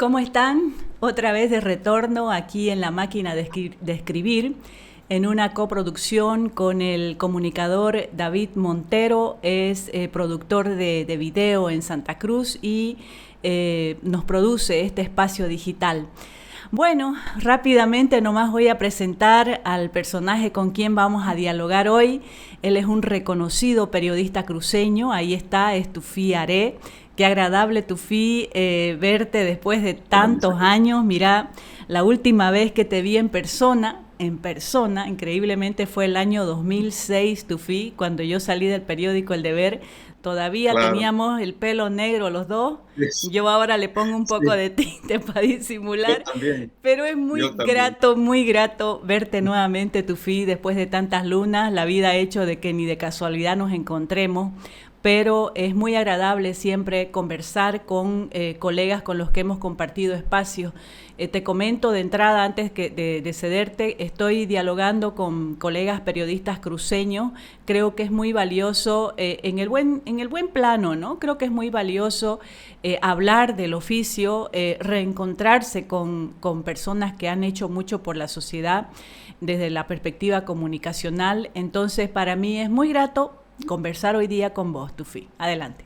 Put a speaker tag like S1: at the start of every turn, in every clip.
S1: ¿Cómo están? Otra vez de retorno aquí en la máquina de escribir, en una coproducción con el comunicador David Montero, es productor de video en Santa Cruz y nos produce este espacio digital. Bueno, rápidamente nomás voy a presentar al personaje con quien vamos a dialogar hoy. Él es un reconocido periodista cruceño, ahí está, es Tufí Aré. Qué agradable, Tufí, verte después de tantos años. Mira, la última vez que te vi en persona, increíblemente fue el año 2006, Tufí, cuando yo salí del periódico El Deber. Todavía
S2: Claro,
S1: teníamos el pelo negro los dos.
S2: sí,
S1: Yo ahora le pongo un poco
S2: sí,
S1: de tinte para
S2: yo
S1: disimular,
S2: también,
S1: pero es
S2: yo también.
S1: muy grato verte nuevamente, Tufí, después de tantas lunas. La vida ha hecho de que ni de casualidad nos encontremos, pero es muy agradable siempre conversar con colegas con los que hemos compartido espacios. Te comento de entrada, antes de cederte, estoy dialogando con colegas periodistas cruceños. Creo que es muy valioso, en el buen plano, ¿no? Creo que es muy valioso hablar del oficio, reencontrarse con personas que han hecho mucho por la sociedad desde la perspectiva comunicacional. Entonces, para mí es muy grato conversar hoy día con vos, Tufi. Adelante.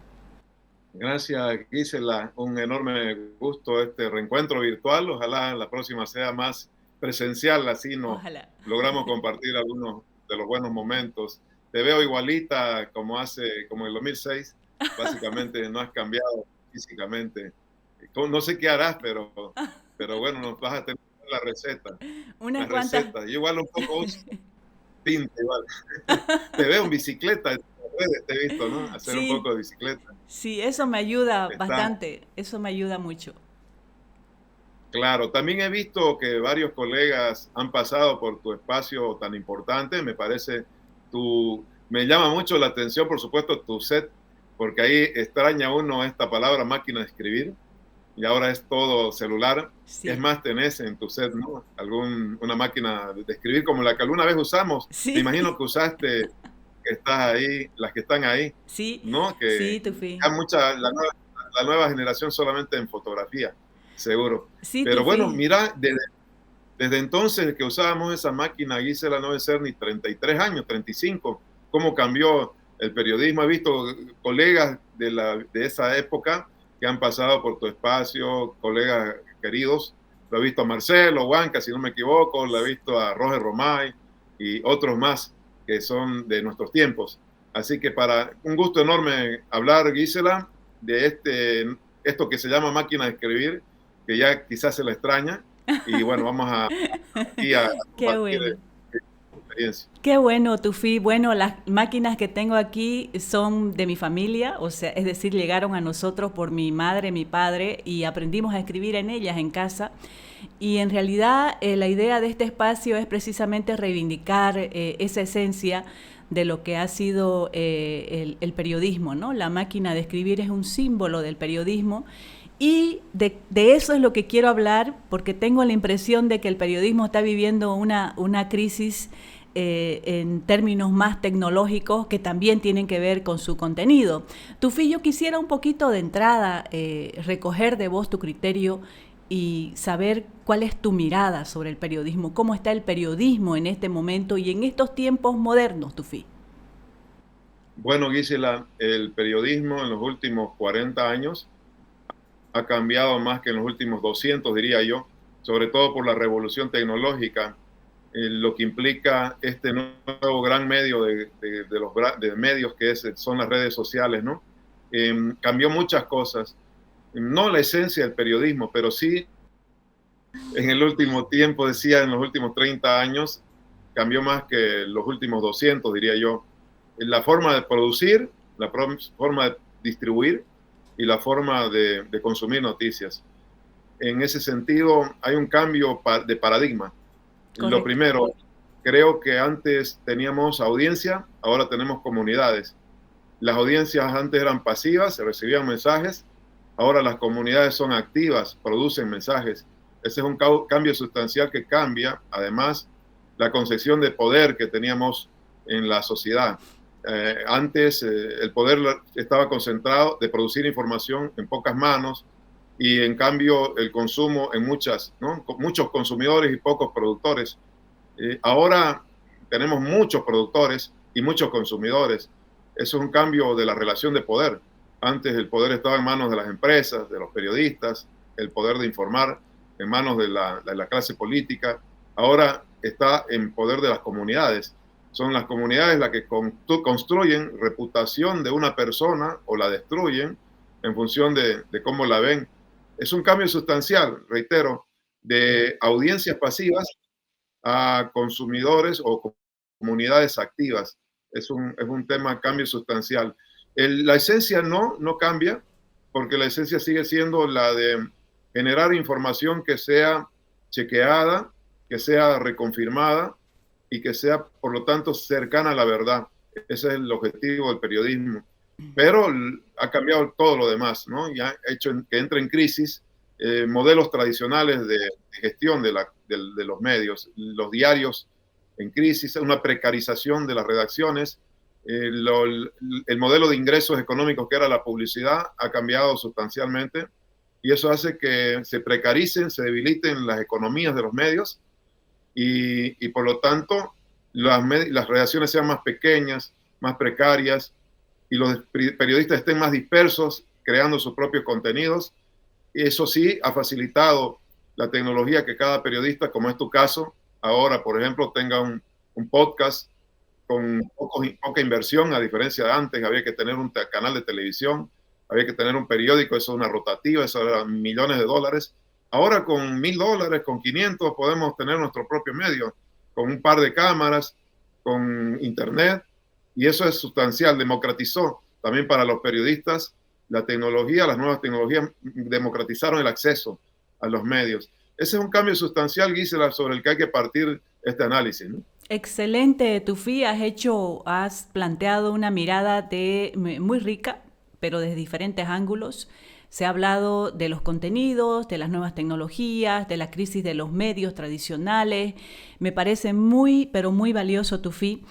S2: Gracias, Gisela. Un enorme gusto este reencuentro virtual. Ojalá la próxima sea más presencial, así nos
S1: Ojalá.
S2: logramos compartir algunos de los buenos momentos. Te veo igualita como en el 2006. Básicamente no has cambiado físicamente. No sé qué harás, pero bueno, nos vas a tener la receta.
S1: Unas
S2: La
S1: cuantas.
S2: receta. Yo igual un poco tinta, igual. Te veo en bicicleta, en redes te he visto, ¿no? Hacer un
S1: Sí,
S2: poco de bicicleta.
S1: sí, eso me ayuda
S2: Está
S1: bastante. Eso me ayuda mucho.
S2: claro. También he visto que varios colegas han pasado por tu espacio tan importante. Me parece, me llama mucho la atención, por supuesto, tu set, porque ahí extraña uno esta palabra máquina de escribir y ahora es todo celular. Es
S1: Sí,
S2: más, tenés en tu set, ¿no? Una máquina de escribir como la que alguna vez usamos. Me
S1: sí,
S2: imagino que usaste, que estás ahí, las que están ahí,
S1: sí,
S2: ¿no? Que
S1: sí, Tufi.
S2: ya la nueva generación solamente en fotografía, seguro.
S1: Sí,
S2: Pero bueno,
S1: Tufi.
S2: mira, desde entonces que usábamos esa máquina, Gisela, no debe ser ni 33 años, 35, cómo cambió el periodismo. He visto colegas de esa época que han pasado por tu espacio, colegas queridos. Lo he visto a Marcelo Huanca, si no me equivoco, lo he visto a Roger Romay y otros más que son de nuestros tiempos. Así que para un gusto enorme hablar, Gisela, de esto que se llama máquina de escribir, que ya quizás se la extraña. Y bueno, vamos aquí a
S1: Qué
S2: compartir
S1: bueno.
S2: experiencia.
S1: Qué bueno, Tufi. Bueno, las máquinas que tengo aquí son de mi familia, o sea, es decir, llegaron a nosotros por mi madre, mi padre, y aprendimos a escribir en ellas en casa. Y en realidad la idea de este espacio es precisamente reivindicar esa esencia de lo que ha sido el periodismo, ¿no? La máquina de escribir es un símbolo del periodismo y de eso es lo que quiero hablar, porque tengo la impresión de que el periodismo está viviendo una crisis en términos más tecnológicos que también tienen que ver con su contenido. Tufi, yo quisiera un poquito de entrada recoger de vos tu criterio y saber cuál es tu mirada sobre el periodismo, cómo está el periodismo en este momento y en estos tiempos modernos, Tufi.
S2: Bueno, Gisela, el periodismo en los últimos 40 años ha cambiado más que en los últimos 200, diría yo, sobre todo por la revolución tecnológica, lo que implica este nuevo gran medio de medios son las redes sociales, ¿no? Cambió muchas cosas, no la esencia del periodismo, pero sí en el último tiempo, decía, en los últimos 30 años, cambió más que los últimos 200, diría yo. La forma de producir, forma de distribuir y la forma de consumir noticias. En ese sentido, hay un cambio de paradigma. Lo
S1: Correcto.
S2: primero, creo que antes teníamos audiencia, ahora tenemos comunidades. Las audiencias antes eran pasivas, se recibían mensajes, ahora las comunidades son activas, producen mensajes. Ese es un cambio sustancial que cambia, además, la concepción de poder que teníamos en la sociedad. Antes el poder estaba concentrado de producir información en pocas manos, y en cambio el consumo en muchos consumidores y pocos productores. Ahora tenemos muchos productores y muchos consumidores. Eso es un cambio de la relación de poder. Antes el poder estaba en manos de las empresas, de los periodistas, el poder de informar en manos de la clase política. Ahora está en poder de las comunidades. Son las comunidades las que construyen reputación de una persona o la destruyen en función de cómo la ven. Es un cambio sustancial, reitero, de audiencias pasivas a consumidores o comunidades activas. Es un tema, cambio sustancial. La esencia no cambia, porque la esencia sigue siendo la de generar información que sea chequeada, que sea reconfirmada y que sea, por lo tanto, cercana a la verdad. Ese es el objetivo del periodismo. Pero ha cambiado todo lo demás, ¿no? Y ha hecho que entre en crisis modelos tradicionales de gestión de los medios, los diarios en crisis, una precarización de las redacciones, el modelo de ingresos económicos que era la publicidad ha cambiado sustancialmente y eso hace que se precaricen, se debiliten las economías de los medios y por lo tanto las redacciones sean más pequeñas, más precarias y los periodistas estén más dispersos creando sus propios contenidos. Y eso sí ha facilitado la tecnología que cada periodista, como es tu caso, ahora, por ejemplo, tenga un podcast con poca inversión, a diferencia de antes, había que tener un canal de televisión, había que tener un periódico, eso es una rotativa, eso eran millones de dólares. Ahora con $1,000, con 500, podemos tener nuestro propio medio, con un par de cámaras, con internet, y eso es sustancial, democratizó también para los periodistas la tecnología, las nuevas tecnologías democratizaron el acceso a los medios. Ese es un cambio sustancial, Gisela, sobre el que hay que partir este análisis, ¿no?
S1: Excelente, Tufi, has planteado una mirada muy rica, pero desde diferentes ángulos. Se ha hablado de los contenidos, de las nuevas tecnologías, de la crisis de los medios tradicionales. Me parece muy, pero muy valioso, Tufi.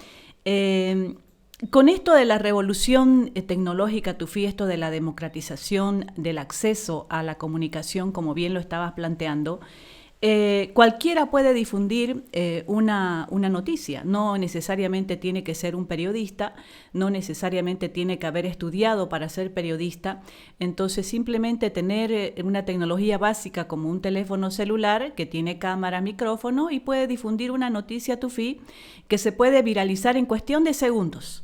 S1: Con esto de la revolución tecnológica, Tufi, esto de la democratización del acceso a la comunicación, como bien lo estabas planteando, cualquiera puede difundir una noticia. No necesariamente tiene que ser un periodista, no necesariamente tiene que haber estudiado para ser periodista. Entonces, simplemente tener una tecnología básica como un teléfono celular que tiene cámara, micrófono y puede difundir una noticia, Tufi, que se puede viralizar en cuestión de segundos,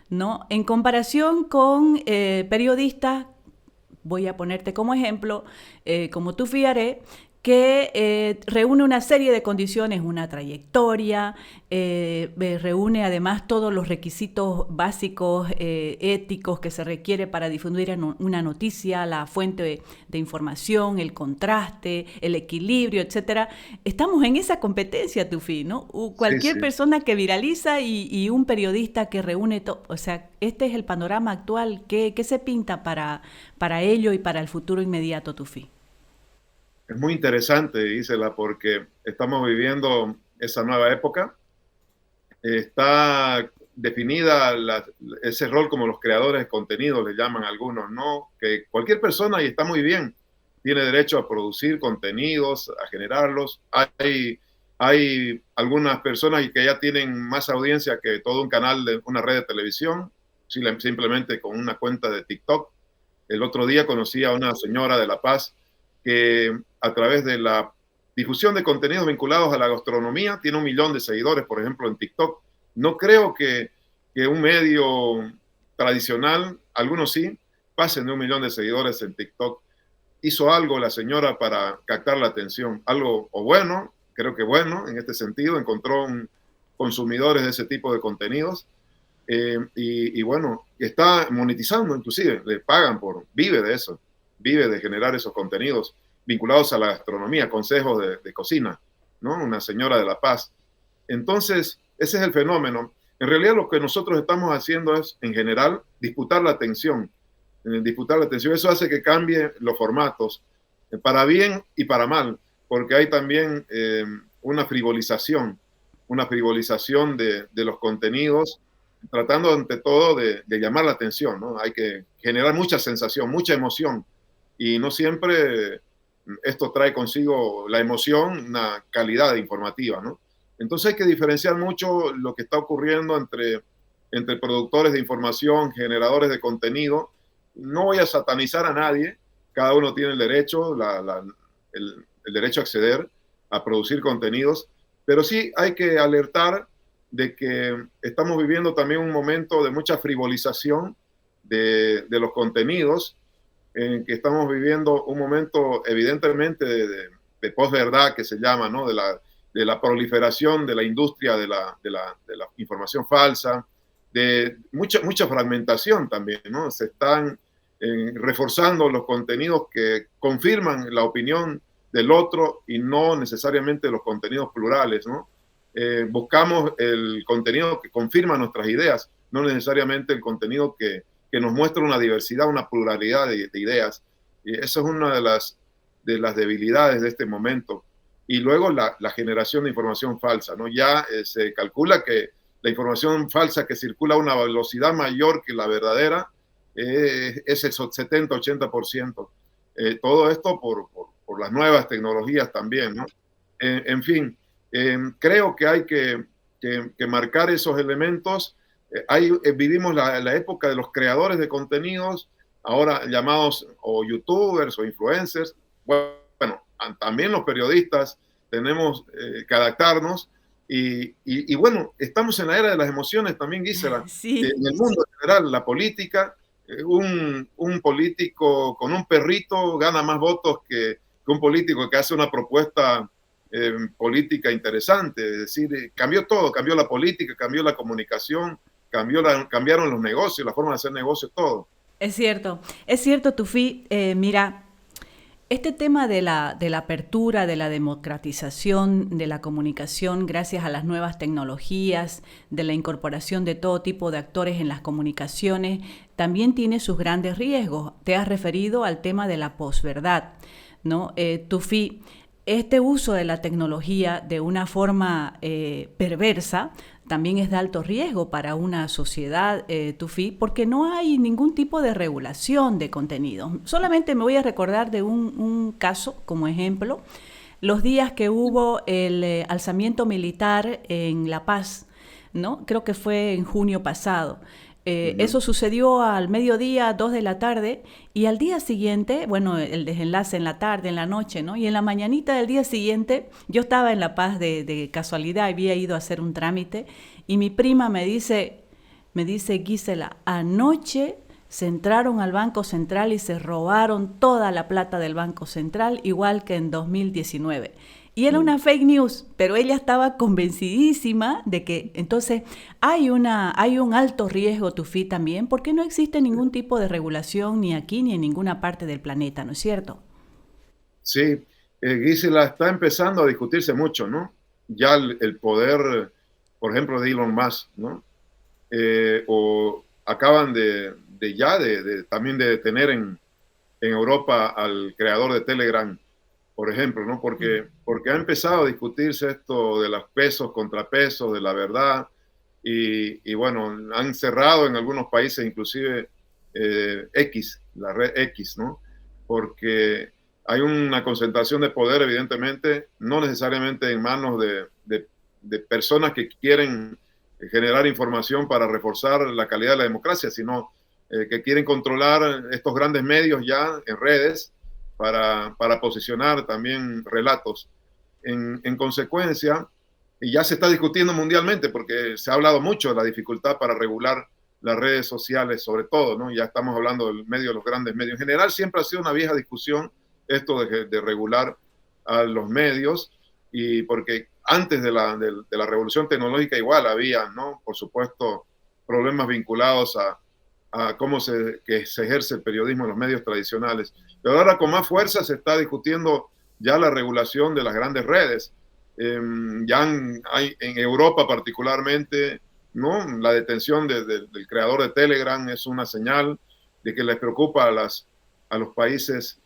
S1: ¿no? En comparación con periodistas, voy a ponerte como ejemplo, como Tufi Aré, que reúne una serie de condiciones, una trayectoria, reúne además todos los requisitos básicos éticos que se requiere para difundir una noticia, la fuente de información, el contraste, el equilibrio, etcétera. Estamos en esa competencia, Tufi, ¿no? Cualquier
S2: Sí.
S1: persona que viraliza y un periodista que reúne todo. O sea, este es el panorama actual. ¿Qué se pinta para ello y para el futuro inmediato, Tufi?
S2: Es muy interesante, Gisela, porque estamos viviendo esa nueva época. Está definida ese rol como los creadores de contenido, le llaman algunos, ¿no? Que cualquier persona, y está muy bien, tiene derecho a producir contenidos, a generarlos. Hay algunas personas que ya tienen más audiencia que todo un canal de una red de televisión, simplemente con una cuenta de TikTok. El otro día conocí a una señora de La Paz que a través de la difusión de contenidos vinculados a la gastronomía tiene 1 millón de seguidores, por ejemplo, en TikTok. No creo que un medio tradicional, algunos sí, pasen de 1 millón de seguidores en TikTok. Hizo algo la señora para captar la atención, algo o bueno, creo que bueno en este sentido, encontró consumidores de ese tipo de contenidos y bueno, está monetizando inclusive, le pagan vive de eso, vive de generar esos contenidos vinculados a la gastronomía, consejos de cocina, ¿no? Una señora de La Paz. Entonces, ese es el fenómeno. En realidad lo que nosotros estamos haciendo es, en general, disputar la atención. Disputar la atención, eso hace que cambie los formatos, para bien y para mal, porque hay también una frivolización de los contenidos, tratando ante todo de llamar la atención, ¿no? Hay que generar mucha sensación, mucha emoción y no siempre esto trae consigo la emoción, una calidad informativa, ¿no? Entonces hay que diferenciar mucho lo que está ocurriendo entre productores de información, generadores de contenido. No voy a satanizar a nadie, cada uno tiene el derecho, el derecho a acceder a producir contenidos, pero sí hay que alertar de que estamos viviendo también un momento de mucha frivolización de los contenidos, en que estamos viviendo un momento evidentemente de posverdad, que se llama, ¿no? De la proliferación de la industria de la información falsa, de mucha fragmentación también, ¿no? Se están reforzando los contenidos que confirman la opinión del otro y no necesariamente los contenidos plurales, ¿no? Buscamos el contenido que confirma nuestras ideas, no necesariamente el contenido que nos muestra una diversidad, una pluralidad de ideas. Y eso es una de las debilidades de este momento. Y luego la generación de información falsa, ¿no? Ya se calcula que la información falsa que circula a una velocidad mayor que la verdadera es el 70-80%. Todo esto por las nuevas tecnologías también, ¿no? En fin, creo que hay que marcar esos elementos. Vivimos la época de los creadores de contenidos, ahora llamados o youtubers o influencers. Bueno, también los periodistas tenemos que adaptarnos y bueno, estamos en la era de las emociones también, Gisela.
S1: Sí.
S2: En el mundo en general, la política, un político con un perrito gana más votos que un político que hace una propuesta política interesante. Es decir, cambió todo, cambió la política, cambió la comunicación, cambiaron los negocios, la forma de hacer negocios, todo.
S1: Es cierto, Tufi. Mira, este tema de la apertura, de la democratización de la comunicación gracias a las nuevas tecnologías, de la incorporación de todo tipo de actores en las comunicaciones, también tiene sus grandes riesgos. Te has referido al tema de la posverdad, ¿no? Tufi, este uso de la tecnología de una forma perversa también es de alto riesgo para una sociedad, Tufi, porque no hay ningún tipo de regulación de contenidos. Solamente me voy a recordar de un caso como ejemplo, los días que hubo el alzamiento militar en La Paz, ¿no? Creo que fue en junio pasado. Eso sucedió al mediodía, 2 de la tarde, y al día siguiente, bueno, el desenlace en la tarde, en la noche, ¿no? Y en la mañanita del día siguiente, yo estaba en La Paz de casualidad, había ido a hacer un trámite, y mi prima me dice, Gisela, anoche se entraron al Banco Central y se robaron toda la plata del Banco Central, igual que en 2019. Y era una fake news, pero ella estaba convencidísima de que entonces hay un alto riesgo, Tufi, también, porque no existe ningún tipo de regulación ni aquí ni en ninguna parte del planeta, ¿no es cierto?
S2: Sí, Gisela, está empezando a discutirse mucho, ¿no? Ya el poder, por ejemplo, de Elon Musk, ¿no? O acaban también de detener en Europa al creador de Telegram, por ejemplo, ¿no? Porque ha empezado a discutirse esto de los pesos, contrapesos, de la verdad, y bueno, han cerrado en algunos países inclusive la red X, ¿no? Porque hay una concentración de poder, evidentemente, no necesariamente en manos de personas que quieren generar información para reforzar la calidad de la democracia, sino que quieren controlar estos grandes medios ya en redes, para posicionar también relatos. En consecuencia, y ya se está discutiendo mundialmente porque se ha hablado mucho de la dificultad para regular las redes sociales, sobre todo, ¿no? Ya estamos hablando del medio de los grandes medios. En general, siempre ha sido una vieja discusión esto de regular a los medios, y porque antes de la revolución tecnológica igual había, ¿no? Por supuesto, problemas vinculados a cómo se ejerce el periodismo en los medios tradicionales. Pero ahora con más fuerza se está discutiendo ya la regulación de las grandes redes. Hay en Europa particularmente, ¿no? La detención del creador de Telegram es una señal de que les preocupa a los países,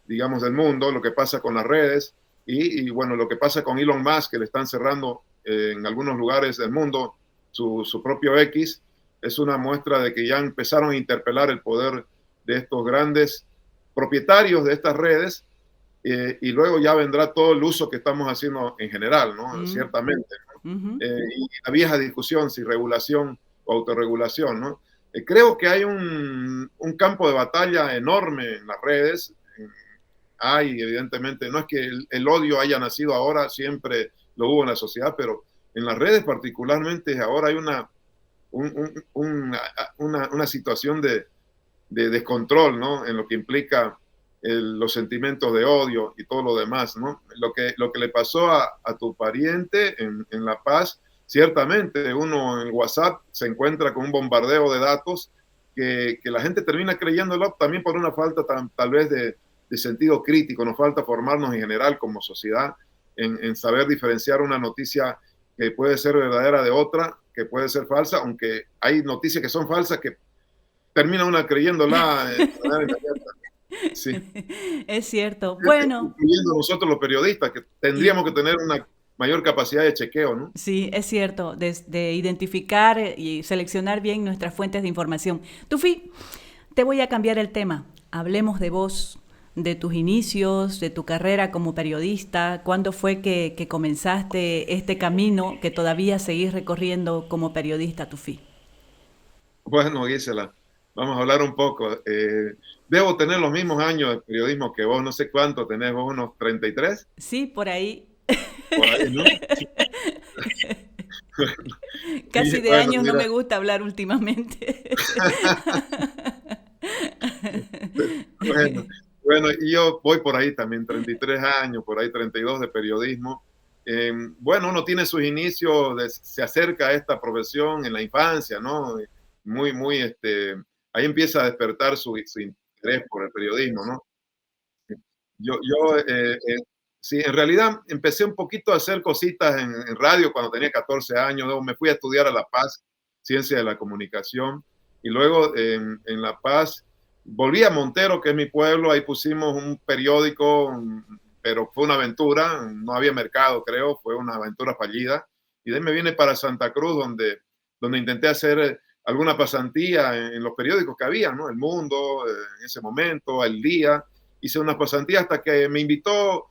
S2: digamos, del mundo, lo que pasa con las redes y bueno, lo que pasa con Elon Musk, que le están cerrando en algunos lugares del mundo su propio X, es una muestra de que ya empezaron a interpelar el poder de estos grandes propietarios de estas redes, y luego ya vendrá todo el uso que estamos haciendo en general, ¿no? Ciertamente, ¿no? Y la vieja discusión si regulación o autorregulación, ¿no? Creo que hay un campo de batalla enorme en las redes. Hay, evidentemente, no es que el odio haya nacido ahora, siempre lo hubo en la sociedad, pero en las redes particularmente ahora hay una situación de descontrol, ¿no? En lo que implica los sentimientos de odio y todo lo demás, ¿no? Lo que le pasó a tu pariente en La Paz, ciertamente uno en WhatsApp se encuentra con un bombardeo de datos que la gente termina creyéndolo también por una falta tal vez de sentido crítico. Nos falta formarnos en general como sociedad en saber diferenciar una noticia que puede ser verdadera de otra, que puede ser falsa, aunque hay noticias que son falsas que termina una creyéndola. Sí.
S1: Es cierto. Bueno,
S2: Incluyendo nosotros los periodistas, que
S1: y
S2: tendríamos que tener una mayor capacidad de chequeo, ¿no?
S1: sí, es cierto, de identificar y seleccionar bien nuestras fuentes de información. Tufi, te voy a cambiar el tema. Hablemos de vos, de tus inicios, de tu carrera como periodista. ¿Cuándo fue que comenzaste este camino que todavía seguís recorriendo como periodista, Tufi?
S2: Bueno, Gisela, vamos a hablar un poco. Debo tener los mismos años de periodismo que vos, no sé cuánto tenés vos, unos 33,
S1: Sí, por ahí.
S2: por ahí, ¿no?
S1: Casi de
S2: Bueno,
S1: años no
S2: mira,
S1: me gusta hablar últimamente.
S2: bueno, bueno, y yo voy por ahí también, 33 años, por ahí 32 de periodismo. Bueno, uno tiene sus inicios, se acerca a esta profesión en la infancia, ¿no? Ahí empieza a despertar su interés por el periodismo, ¿no? Sí, en realidad empecé un poquito a hacer cositas en radio cuando tenía 14 años. Luego me fui a estudiar a La Paz, Ciencia de la Comunicación, y luego en La Paz volví a Montero, que es mi pueblo. Ahí pusimos un periódico, pero fue una aventura, no había mercado, creo, fue una aventura fallida. Y de ahí me vine para Santa Cruz, donde intenté hacer alguna pasantía en los periódicos que había, ¿no? El Mundo, en ese momento, El Día. Hice unas pasantías hasta que me invitó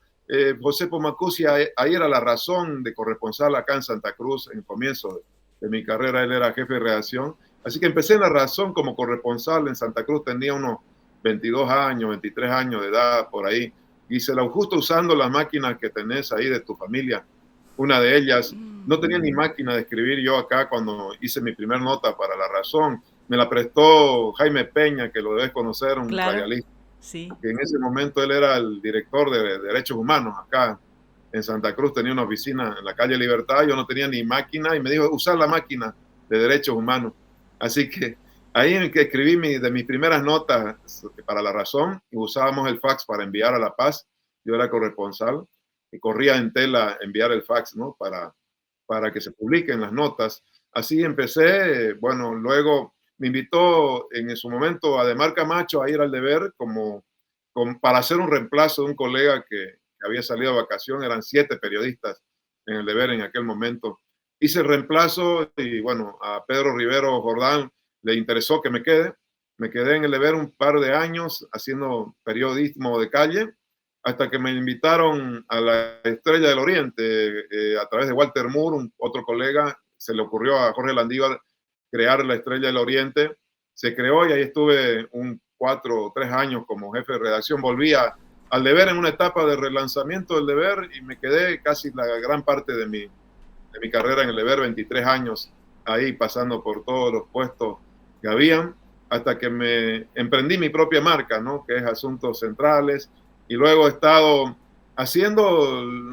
S2: José Pomacusi a ir a La Razón de corresponsal acá en Santa Cruz en el comienzo de mi carrera. Él era jefe de redacción. Así que empecé en La Razón como corresponsal en Santa Cruz. Tenía unos 22 años, 23 años de edad, por ahí. Y se la justo usando las máquinas que tenés ahí de tu familia. Una de ellas, no tenía ni máquina de escribir yo acá cuando hice mi primer nota para La Razón. Me la prestó Jaime Peña, que lo debes conocer, un
S1: Claro,
S2: radialista,
S1: sí.
S2: que en ese momento él era el director de Derechos Humanos acá en Santa Cruz. Tenía una oficina en la calle Libertad. Yo no tenía ni máquina y me dijo usar la máquina de Derechos Humanos. Así que ahí en que escribí de mis primeras notas para La Razón, y usábamos el fax para enviar a La Paz. Yo era corresponsal y corría en tela enviar el fax, ¿no? Para que se publiquen las notas. Así empecé. Bueno, luego me invitó en su momento Ademar Camacho a ir al Deber para hacer un reemplazo de un colega que había salido de vacación. Eran 7 periodistas en el Deber en aquel momento. Hice el reemplazo y bueno, a Pedro Rivero Jordán le interesó que me quede. Me quedé en el Deber un par de años haciendo periodismo de calle, hasta que me invitaron a la Estrella del Oriente a través de Walter Moore, otro colega. Se le ocurrió a Jorge Landívar crear la Estrella del Oriente. Se creó y ahí estuve 4 o 3 años como jefe de redacción. Volví al Deber en una etapa de relanzamiento del Deber y me quedé casi la gran parte de mi carrera en el Deber, 23 años ahí pasando por todos los puestos que habían, hasta que me emprendí mi propia marca, ¿no? Que es Asuntos Centrales. Y luego he estado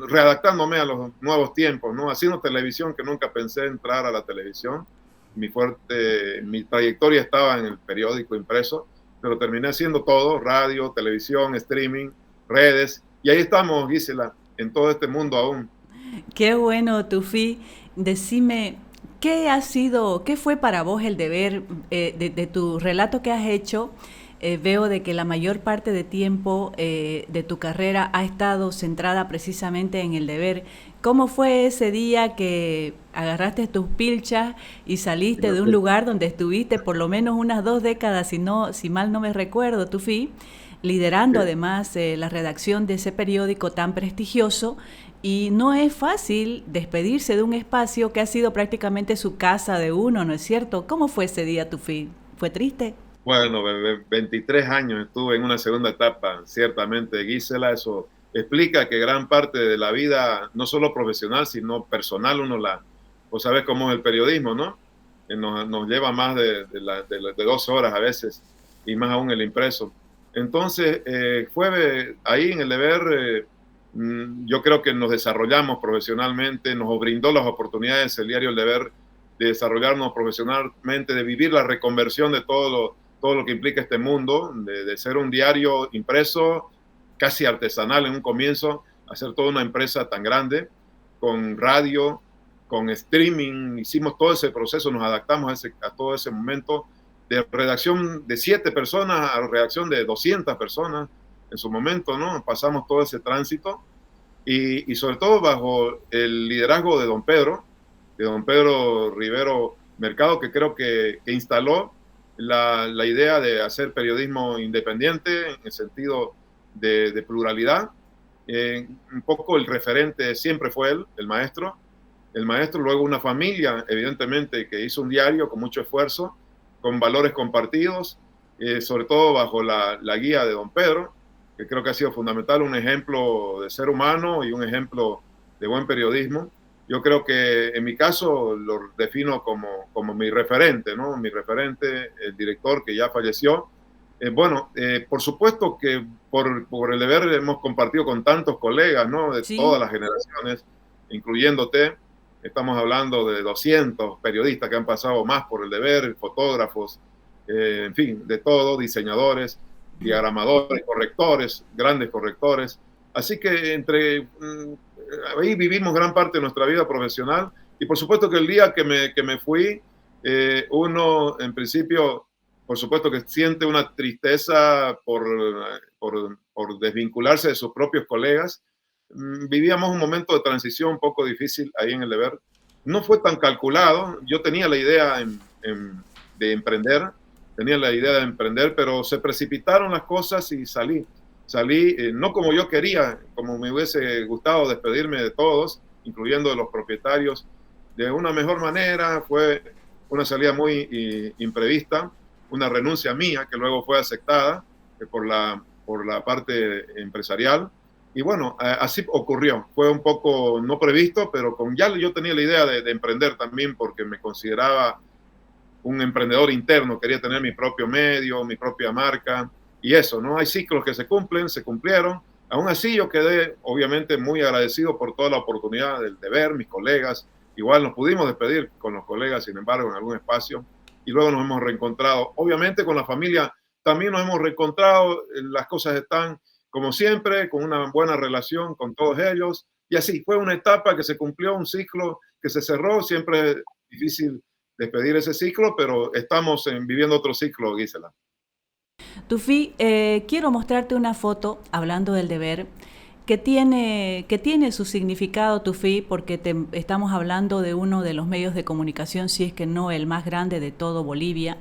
S2: redactándome a los nuevos tiempos, ¿no? Haciendo televisión, que nunca pensé entrar a la televisión. Mi trayectoria estaba en el periódico impreso, pero terminé haciendo todo: radio, televisión, streaming, redes. Y ahí estamos, Gisela, en todo este mundo aún.
S1: Qué bueno, Tufi. Decime, qué fue para vos el deber de tu relato que has hecho? Veo de que la mayor parte de tiempo de tu carrera ha estado centrada precisamente en el deber. ¿Cómo fue ese día que agarraste tus pilchas y saliste de un lugar donde estuviste por lo menos unas 2 décadas, si mal no me recuerdo, Tufi? liderando
S2: Sí.
S1: además la redacción de ese periódico tan prestigioso. Y no es fácil despedirse de un espacio que ha sido prácticamente su casa de uno, ¿no es cierto? ¿Cómo fue ese día, tu fin? ¿Fue triste?
S2: Bueno, 23 años estuve en una segunda etapa, ciertamente, Gisela, eso explica que gran parte de la vida, no solo profesional, sino personal, pues sabes cómo es el periodismo, ¿no? Que nos lleva más de 12 horas a veces, y más aún el impreso. Entonces, fue ahí en el deber, yo creo que nos desarrollamos profesionalmente, nos brindó las oportunidades el diario El Deber de desarrollarnos profesionalmente, de vivir la reconversión de todo lo que implica este mundo, de ser un diario impreso, casi artesanal en un comienzo, a ser toda una empresa tan grande, con radio, con streaming, hicimos todo ese proceso, nos adaptamos a todo ese momento, de redacción de 7 personas a redacción de 200 personas en su momento, ¿no? Pasamos todo ese tránsito y sobre todo bajo el liderazgo de don Pedro Rivero Mercado, que creo que instaló la idea de hacer periodismo independiente en el sentido de pluralidad. Un poco el referente siempre fue él, el maestro, luego una familia, evidentemente, que hizo un diario con mucho esfuerzo, con valores compartidos, sobre todo bajo la guía de don Pedro, que creo que ha sido fundamental, un ejemplo de ser humano y un ejemplo de buen periodismo. Yo creo que en mi caso lo defino como mi referente, ¿no? Mi referente, el director que ya falleció. Por supuesto que por el deber hemos compartido con tantos colegas, ¿no? De
S1: Sí.
S2: todas las generaciones, incluyéndote. Estamos hablando de 200 periodistas que han pasado más por el deber, fotógrafos, en fin, de todo, diseñadores, diagramadores, correctores, grandes correctores. Así que ahí vivimos gran parte de nuestra vida profesional y por supuesto que el día que me fui, uno en principio, por supuesto que siente una tristeza por desvincularse de sus propios colegas. Vivíamos un momento de transición un poco difícil ahí en el deber. No fue tan calculado. Yo tenía la idea de emprender, tenía la idea de emprender, pero se precipitaron las cosas y salí. Salí no como yo quería, como me hubiese gustado despedirme de todos, incluyendo de los propietarios, de una mejor manera. Fue una salida muy imprevista, una renuncia mía que luego fue aceptada por la parte empresarial. Y bueno, así ocurrió. Fue un poco no previsto, pero ya yo tenía la idea de emprender también porque me consideraba un emprendedor interno, quería tener mi propio medio, mi propia marca y eso, ¿no? Hay ciclos que se cumplen, se cumplieron. Aún así yo quedé obviamente muy agradecido por toda la oportunidad de ver mis colegas. Igual nos pudimos despedir con los colegas, sin embargo, en algún espacio y luego nos hemos reencontrado. Obviamente con la familia también nos hemos reencontrado, las cosas están como siempre, con una buena relación con todos ellos y así, fue una etapa que se cumplió, un ciclo que se cerró, siempre es difícil despedir ese ciclo, pero estamos viviendo otro ciclo, Gisela.
S1: Tufi, quiero mostrarte una foto, hablando del deber, que tiene su significado, Tufi, porque estamos hablando de uno de los medios de comunicación, si es que no el más grande de todo Bolivia.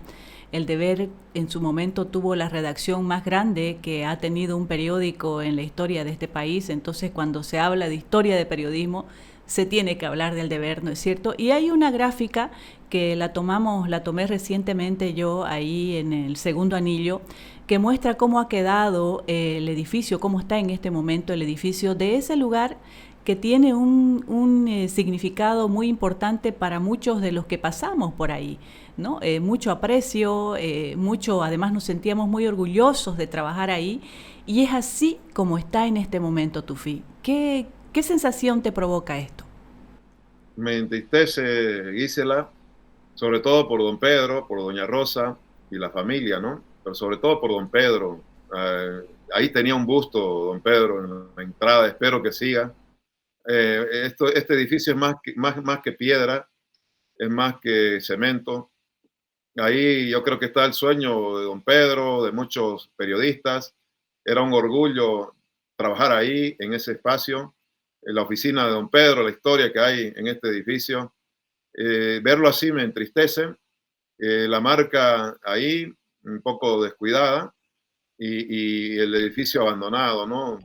S1: El Deber en su momento tuvo la redacción más grande que ha tenido un periódico en la historia de este país, entonces cuando se habla de historia de periodismo se tiene que hablar del Deber, ¿no es cierto? Y hay una gráfica que la tomé recientemente yo ahí en el segundo anillo, que muestra cómo ha quedado el edificio, cómo está en este momento el edificio de ese lugar que tiene un significado muy importante para muchos de los que pasamos por ahí, ¿no? Mucho aprecio, mucho, además nos sentíamos muy orgullosos de trabajar ahí y es así como está en este momento, Tufi. ¿Qué sensación te provoca esto?
S2: Me entristece, Gisela, sobre todo por don Pedro, por doña Rosa y la familia, ¿no? Pero sobre todo por don Pedro. Ahí tenía un busto, don Pedro, en la entrada, espero que siga. Este edificio es más que piedra, es más que cemento. Ahí yo creo que está el sueño de don Pedro, de muchos periodistas. Era un orgullo trabajar ahí, en ese espacio, en la oficina de don Pedro, la historia que hay en este edificio. Verlo así me entristece. La marca ahí, un poco descuidada. y el edificio abandonado, ¿no?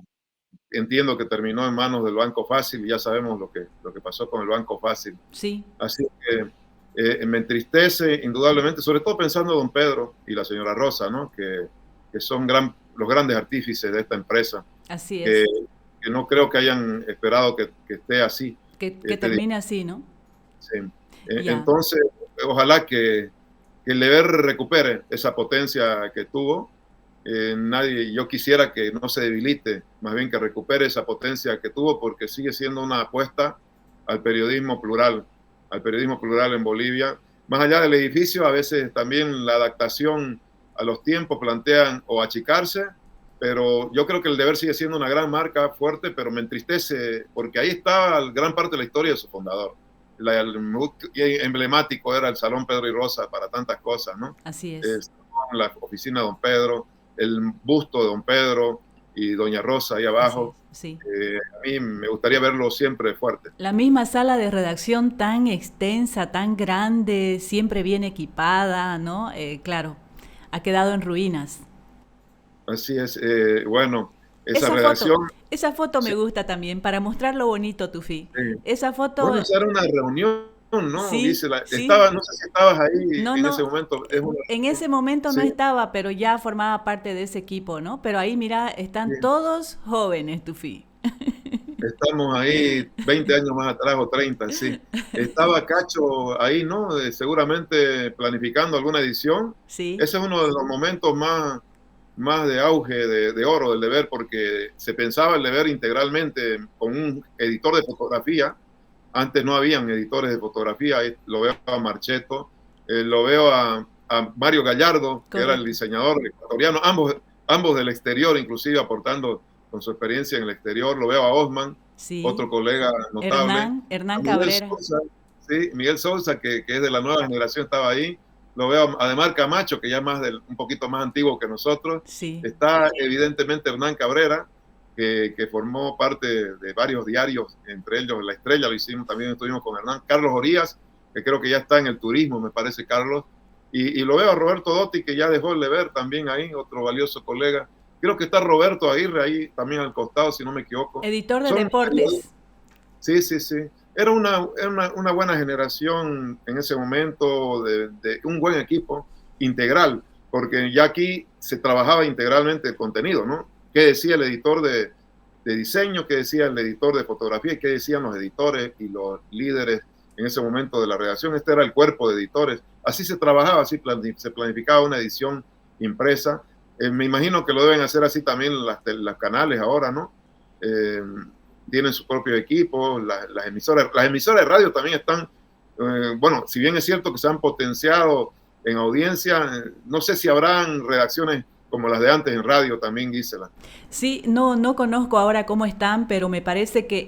S2: Entiendo que terminó en manos del Banco Fácil y ya sabemos lo que pasó con el Banco Fácil.
S1: Sí,
S2: Así que me entristece indudablemente, sobre todo pensando en don Pedro y la señora Rosa, ¿no? Que son los grandes artífices de esta empresa,
S1: así
S2: que,
S1: es.
S2: que no creo que hayan esperado que esté así.
S1: Que
S2: Este,
S1: termine así, ¿no?
S2: sí.
S1: Ya,
S2: Entonces, ojalá que el Lever recupere esa potencia que tuvo. Yo quisiera que no se debilite, más bien que recupere esa potencia que tuvo, porque sigue siendo una apuesta al periodismo plural en Bolivia. Más allá del edificio, a veces también la adaptación a los tiempos plantean o achicarse, pero yo creo que el Deber sigue siendo una gran marca fuerte, pero me entristece porque ahí estaba gran parte de la historia de su fundador. El emblemático era el Salón Pedro y Rosa para tantas cosas, ¿no?
S1: así es.
S2: La oficina de don Pedro, el busto de don Pedro y doña Rosa ahí
S1: Así
S2: abajo.
S1: es, sí.
S2: A mí me gustaría verlo siempre fuerte.
S1: La misma sala de redacción tan extensa, tan grande, siempre bien equipada, ¿no? Claro, ha quedado en ruinas.
S2: Así es. Bueno, esa
S1: Esa
S2: redacción.
S1: esa foto
S2: Sí,
S1: me gusta también, para mostrar lo bonito, Tufi.
S2: sí.
S1: Esa foto,
S2: Bueno, esa era una reunión, ¿no?
S1: sí,
S2: Gisela,
S1: sí.
S2: no sé si estabas ahí
S1: No,
S2: en ese
S1: no,
S2: momento. Es una
S1: en
S2: reunión.
S1: ese momento no
S2: Sí,
S1: estaba, pero ya formaba parte de ese equipo, ¿no? Pero ahí, mira,
S2: sí.
S1: están todos jóvenes, Tufi.
S2: Estamos ahí 20 años más atrás o 30, sí. Estaba Cacho ahí, ¿no? Seguramente planificando alguna edición.
S1: Sí,
S2: Ese es uno de los momentos más de auge, de oro del Deber, porque se pensaba el Deber integralmente con un editor de fotografía. Antes no habían editores de fotografía. Ahí lo veo a Marchetto, lo veo a Mario Gallardo, que era el
S1: correcto.
S2: diseñador ecuatoriano, ambos del exterior, inclusive aportando con su experiencia en el exterior. Lo veo a Osman,
S1: Sí.
S2: otro colega notable,
S1: Hernán
S2: a Miguel
S1: Cabrera.
S2: Sousa, ¿sí? Miguel Sousa, que es de la nueva generación, estaba ahí. Lo veo a Ademar Camacho, que ya es un poquito más antiguo que nosotros.
S1: Sí.
S2: Está evidentemente Hernán Cabrera, que formó parte de varios diarios, entre ellos La Estrella, lo hicimos, también estuvimos con Hernán. Carlos Orías, que creo que ya está en el turismo, me parece, Carlos. Y lo veo a Roberto Dotti, que ya dejó el Deber también ahí, otro valioso colega. Creo que está Roberto Aguirre ahí también al costado, si no me equivoco.
S1: Editor de
S2: Son
S1: deportes.
S2: Sí, sí, sí. Era una buena generación en ese momento, de un buen equipo integral, porque ya aquí se trabajaba integralmente el contenido, ¿no? ¿Qué decía el editor de diseño? ¿Qué decía el editor de fotografía? ¿Qué decían los editores y los líderes en ese momento de la redacción? Este era el cuerpo de editores. Así se trabajaba, así se planificaba una edición impresa. Me imagino que lo deben hacer así también las canales ahora, ¿no? Tienen su propio equipo, las emisoras de radio también están, bueno, si bien es cierto que se han potenciado en audiencia, no sé si habrán redacciones como las de antes en radio también, Gisela.
S1: Sí, no, no conozco ahora cómo están, pero me parece que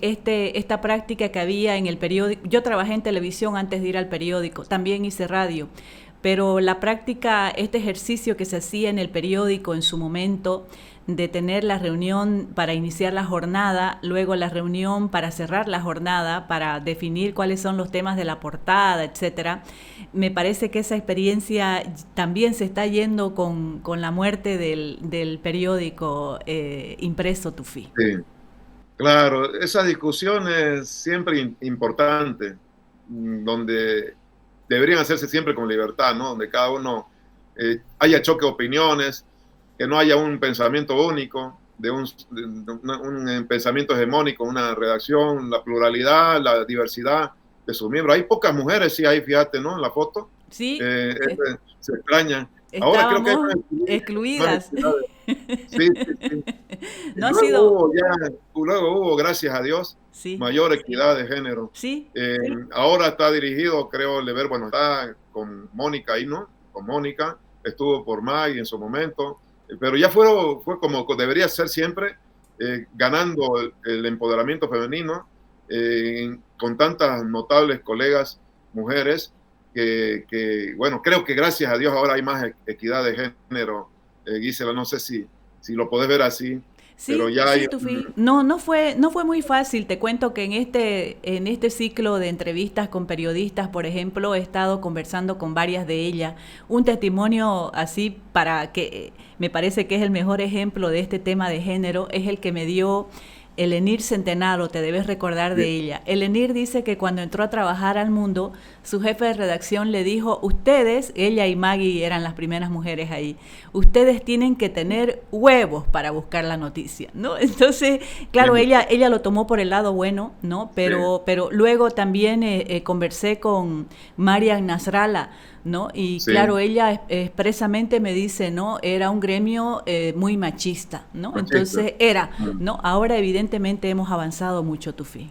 S1: esta práctica que había en el periódico, yo trabajé en televisión antes de ir al periódico, también hice radio, pero la práctica, este ejercicio que se hacía en el periódico en su momento, de tener la reunión para iniciar la jornada, luego la reunión para cerrar la jornada, para definir cuáles son los temas de la portada, etcétera. Me parece que esa experiencia también se está yendo con la muerte del periódico impreso Tufi.
S2: Sí, claro, esa discusión es siempre importante, donde deberían hacerse siempre con libertad, ¿no? Donde cada uno haya choque de opiniones, que no haya un pensamiento único, un pensamiento hegemónico, una redacción, la pluralidad, la diversidad de sus miembros. Hay pocas mujeres, sí hay, fíjate, ¿no? En la foto,
S1: Sí,
S2: se extrañan. Ahora creo que hay
S1: estábamos
S2: más
S1: excluidas.
S2: equidades. Sí, sí, sí.
S1: No ha sido,
S2: Luego hubo, gracias a Dios,
S1: sí,
S2: mayor equidad de género.
S1: sí,
S2: Ahora está dirigido, creo, el deber, bueno, está con Mónica ahí, ¿no? Con Mónica, estuvo por May en su momento, pero ya fue como debería ser siempre, ganando el empoderamiento femenino, con tantas notables colegas mujeres, bueno, creo que gracias a Dios ahora hay más equidad de género. Gisela, no sé si lo podés ver así. pero
S1: Sí,
S2: ya hay...
S1: sí, Tufi. No fue muy fácil. Te cuento que en este ciclo de entrevistas con periodistas, por ejemplo, he estado conversando con varias de ellas. Un testimonio así para que me parece que es el mejor ejemplo de este tema de género es el que me dio Elenir Centenaro, te debes recordar de ella. Elenir dice que cuando entró a trabajar al Mundo, su jefe de redacción le dijo, ustedes, ella y Maggie eran las primeras mujeres ahí, ustedes tienen que tener huevos para buscar la noticia, ¿no? Entonces, claro, ella lo tomó por el lado bueno, ¿no? Pero luego también conversé con Marian Nasrallah, ¿no? Y
S2: Sí,
S1: claro, ella expresamente me dice, ¿no? Era un gremio muy machista, ¿no?
S2: machista.
S1: Entonces era,
S2: Mm.
S1: ¿no? Ahora evidentemente hemos avanzado mucho, Tufi.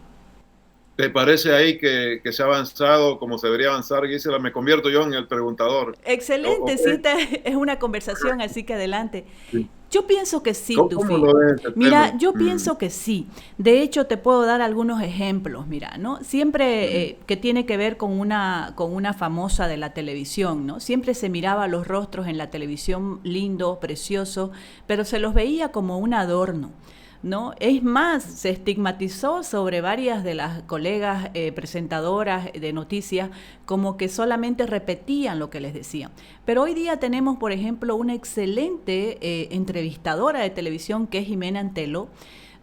S2: ¿Te parece ahí que se ha avanzado como se debería avanzar, Gisela? Me convierto yo en el preguntador.
S1: Excelente,
S2: Ok.
S1: sí, es una conversación, así que adelante.
S2: Sí.
S1: Yo pienso que sí,
S2: ¿Cómo
S1: Tufi.
S2: lo ves el
S1: Mira,
S2: tema?
S1: yo pienso que sí. De hecho, te puedo dar algunos ejemplos, mira, ¿no? Siempre
S2: Mm.
S1: que tiene que ver con una famosa de la televisión, ¿no? Siempre se miraba los rostros en la televisión lindos, preciosos, pero se los veía como un adorno, ¿no? Es más, se estigmatizó sobre varias de las colegas presentadoras de noticias como que solamente repetían lo que les decían. Pero hoy día tenemos, por ejemplo, una excelente entrevistadora de televisión que es Jimena Antelo,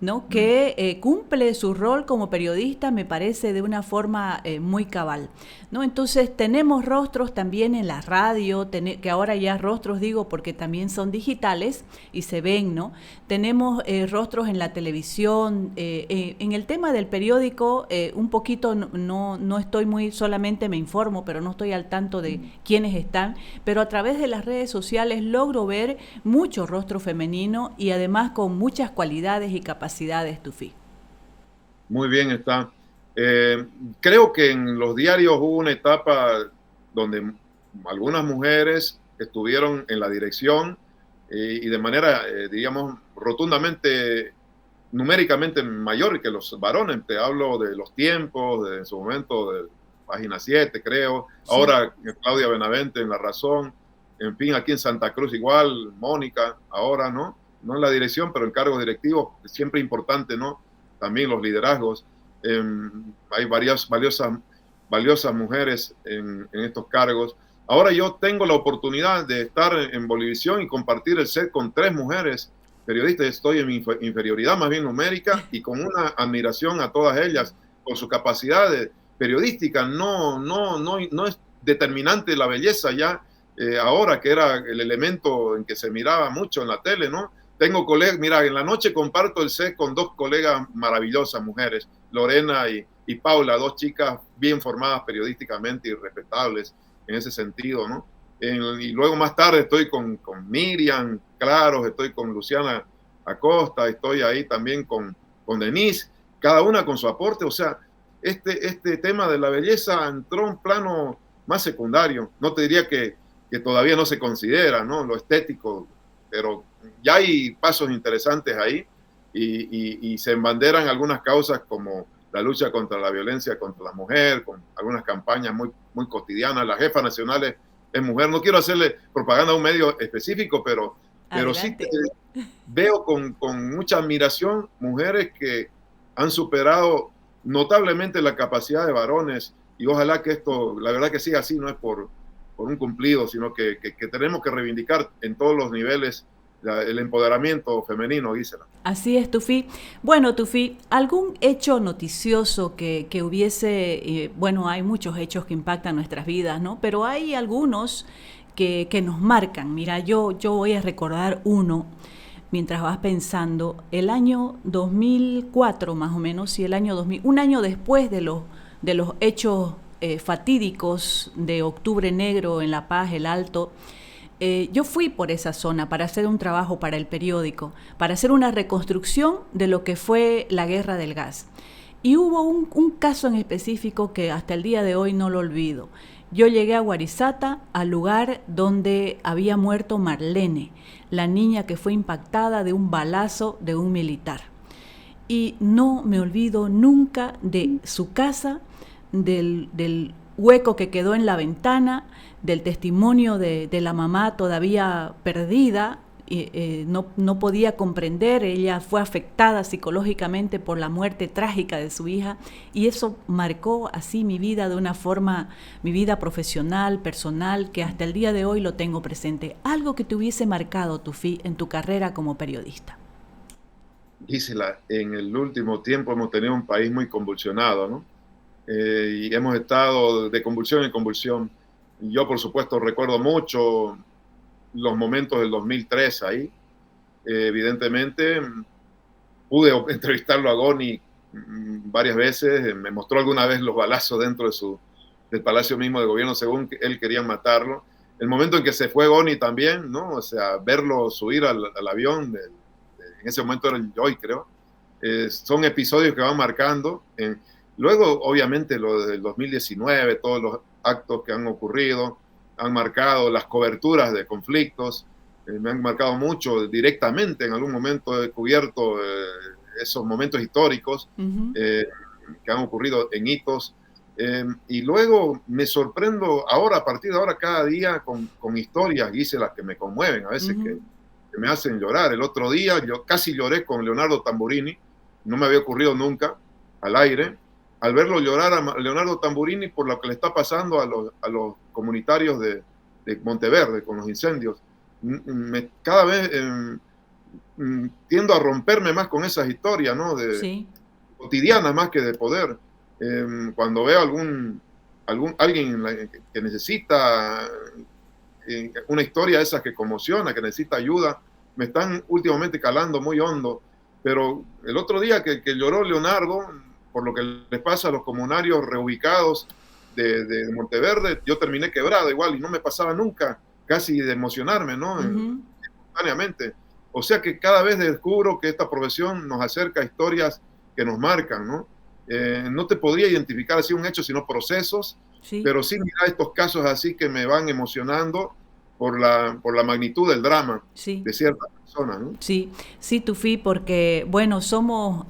S1: ¿no?
S2: Mm.
S1: Que cumple su rol como periodista, me parece, de una forma muy cabal, ¿no? Entonces tenemos rostros también en la radio, que ahora ya rostros digo porque también son digitales y se ven, ¿no? Tenemos rostros en la televisión, en el tema del periódico, un poquito no estoy muy, solamente me informo, pero no estoy al tanto de quiénes están, pero a través de las redes sociales logro ver mucho rostro femenino y además con muchas cualidades y capacidades, Tufi.
S2: Muy bien está. Creo que en los diarios hubo una etapa donde algunas mujeres estuvieron en la dirección y de manera, digamos, rotundamente, numéricamente mayor que los varones. Te hablo de los tiempos, de en su momento de Página 7, creo.
S1: Sí.
S2: Ahora Claudia Benavente en La Razón. En fin, aquí en Santa Cruz igual, Mónica, ahora, ¿no? No en la dirección, pero en cargos directivos, siempre importante, ¿no? También los liderazgos. Hay valiosas mujeres en estos cargos. Ahora yo tengo la oportunidad de estar en Bolivisión y compartir el set con 3 mujeres periodistas. Estoy en mi inferioridad más bien numérica y con una admiración a todas ellas por su capacidad periodística. No es determinante la belleza ya, ahora que era el elemento en que se miraba mucho en la tele, ¿no? Tengo colegas, mira, en la noche comparto el set con 2 colegas maravillosas mujeres, Lorena y Paula, 2 chicas bien formadas periodísticamente y respetables en ese sentido, ¿no? Y luego más tarde estoy con Miriam Claros, estoy con Luciana Acosta, estoy ahí también con Denise, cada una con su aporte. O sea, este tema de la belleza entró a un plano más secundario. No te diría que todavía no se considera, ¿no? Lo estético, pero ya hay pasos interesantes ahí y se embanderan algunas causas como la lucha contra la violencia contra la mujer, con algunas campañas muy cotidianas. La jefa nacional es mujer. No quiero hacerle propaganda a un medio específico, pero sí
S1: Adelante.
S2: veo con mucha admiración mujeres que han superado notablemente la capacidad de varones y ojalá que esto, la verdad que siga así, no es por un cumplido, sino que tenemos que reivindicar en todos los niveles el empoderamiento femenino, Gisela.
S1: Así es, Tufi. Bueno, Tufi, ¿algún hecho noticioso que hubiese, bueno, hay muchos hechos que impactan nuestras vidas, ¿no? Pero hay algunos que nos marcan. Mira, yo voy a recordar uno mientras vas pensando. El año 2004, más o menos, y el año 2000, un año después de los hechos fatídicos de Octubre Negro en La Paz, El Alto, yo fui por esa zona para hacer un trabajo para el periódico, para hacer una reconstrucción de lo que fue la guerra del gas. Y hubo un caso en específico que hasta el día de hoy no lo olvido. Yo llegué a Guarizata, al lugar donde había muerto Marlene, la niña que fue impactada de un balazo de un militar. Y no me olvido nunca de su casa, del hueco que quedó en la ventana, del testimonio de la mamá todavía perdida, no podía comprender, ella fue afectada psicológicamente por la muerte trágica de su hija y eso marcó así mi vida de una forma, mi vida profesional, personal, que hasta el día de hoy lo tengo presente. Algo que te hubiese marcado, Tufi, en tu carrera como periodista.
S2: Gisela, en el último tiempo hemos tenido un país muy convulsionado, ¿no? Y hemos estado de convulsión en convulsión. Yo, por supuesto, recuerdo mucho los momentos del 2003 ahí. Evidentemente, pude entrevistarlo a Goni varias veces. Me mostró alguna vez los balazos dentro del Palacio mismo de Gobierno, según él quería matarlo. El momento en que se fue Goni también, ¿no? O sea, verlo subir al avión, en ese momento era el Joy, creo. Son episodios que van marcando. Luego, obviamente, lo del 2019, todos los actos que han ocurrido, han marcado las coberturas de conflictos, me han marcado mucho directamente. En algún momento he cubierto esos momentos históricos que han ocurrido en hitos. Y luego me sorprendo ahora, a partir de ahora, cada día con historias, Gisela, que me conmueven, a veces que me hacen llorar. El otro día yo casi lloré con Leonardo Tamburini, no me había ocurrido nunca al aire, al verlo llorar a Leonardo Tamburini por lo que le está pasando a los comunitarios de Monteverde con los incendios. Cada vez tiendo a romperme más con esas historias, ¿no?
S1: Sí.
S2: Cotidianas más que de poder. Cuando veo alguien que necesita una historia de esas que conmociona, que necesita ayuda, me están últimamente calando muy hondo. Pero el otro día que lloró Leonardo por lo que les pasa a los comunarios reubicados de Monteverde, yo terminé quebrado igual y no me pasaba nunca casi de emocionarme, ¿no? Espontáneamente. O sea que cada vez descubro que esta profesión nos acerca a historias que nos marcan, ¿no? No te podría identificar así un hecho, sino procesos, sí. Pero sí mira estos casos así que me van emocionando por la magnitud del drama, sí, de ciertas personas, ¿no?
S1: Sí, sí, Tufi, porque, bueno, somos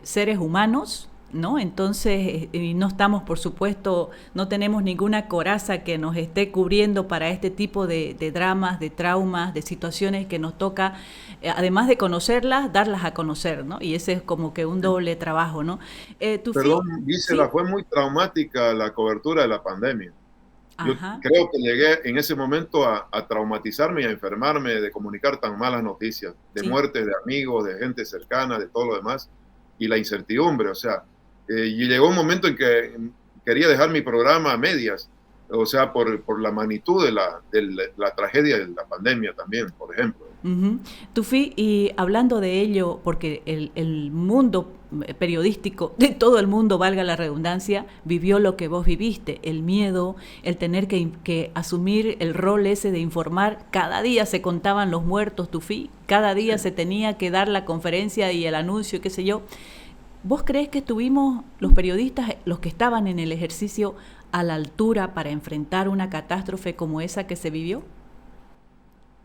S1: seres humanos, ¿no? Entonces, no estamos, por supuesto, no tenemos ninguna coraza que nos esté cubriendo para este tipo de dramas, de traumas, de situaciones que nos toca, además de conocerlas, darlas a conocer, ¿no? Y ese es como que un doble trabajo, ¿no?
S2: Perdón, Gisela, ¿sí? Fue muy traumática la cobertura de la pandemia. Yo creo que llegué en ese momento a traumatizarme y a enfermarme de comunicar tan malas noticias, de muertes de amigos, de gente cercana, de todo lo demás, y la incertidumbre, o sea, y llegó un momento en que quería dejar mi programa a medias, o sea, por la magnitud de la tragedia de la pandemia también, por ejemplo.
S1: Tufi, y hablando de ello, porque el mundo periodístico, de todo el mundo, valga la redundancia, vivió lo que vos viviste, el miedo, el tener que asumir el rol ese de informar. Cada día se contaban los muertos, Tufi, cada día se tenía que dar la conferencia y el anuncio, qué sé yo. ¿Vos crees que estuvimos los periodistas, los que estaban en el ejercicio, a la altura para enfrentar una catástrofe como esa que se vivió?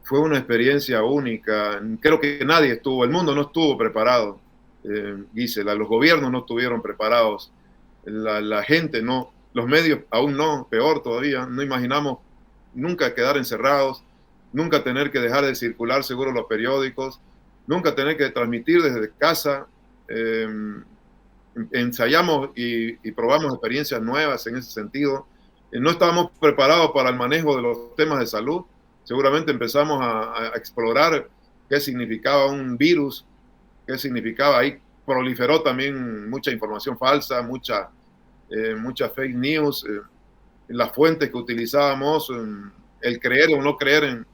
S2: Fue una experiencia única. Creo que nadie estuvo, el mundo no estuvo preparado, Gisela, los gobiernos no estuvieron preparados, la gente no, los medios aún no, peor todavía, no imaginamos nunca quedar encerrados, nunca tener que dejar de circular seguro los periódicos, nunca tener que transmitir desde casa. Ensayamos y probamos experiencias nuevas en ese sentido. No estábamos preparados para el manejo de los temas de salud. Seguramente empezamos a explorar qué significaba un virus, qué significaba. Ahí proliferó también mucha información falsa, mucha fake news, las fuentes que utilizábamos, el creer o no creer en